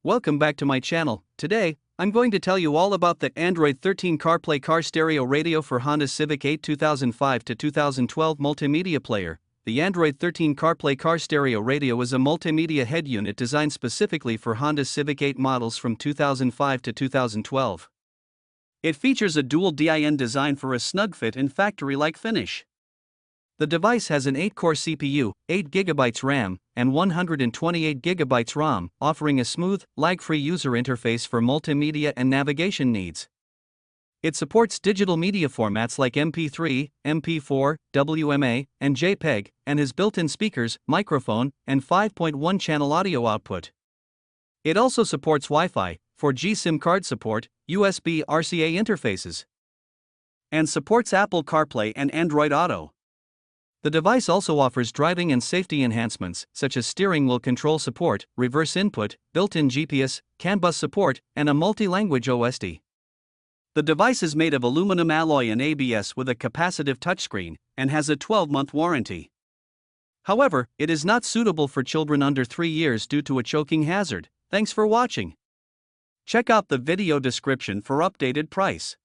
Welcome back to my channel. Today, I'm going to tell you all about the Android 13 Carplay Car Stereo Radio for Honda Civic 8 2005 to 2012 multimedia player. The Android 13 Carplay Car Stereo Radio is a multimedia head unit designed specifically for Honda Civic 8 models from 2005 to 2012. It features a dual DIN design for a snug fit and factory-like finish. The device has an 8-core CPU, 8GB RAM, and 128GB ROM, offering a smooth, lag-free user interface for multimedia and navigation needs. It supports digital media formats like MP3, MP4, WMA, and JPEG, and has built-in speakers, microphone, and 5.1-channel audio output. It also supports Wi-Fi, 4G SIM card support, USB RCA interfaces, and supports Apple CarPlay and Android Auto. The device also offers driving and safety enhancements, such as steering wheel control support, reverse input, built-in GPS, CAN bus support, and a multi-language OSD. The device is made of aluminum alloy and ABS with a capacitive touchscreen, and has a 12-month warranty. However, it is not suitable for children under 3 years due to a choking hazard. Thanks for watching. Check out the video description for updated price.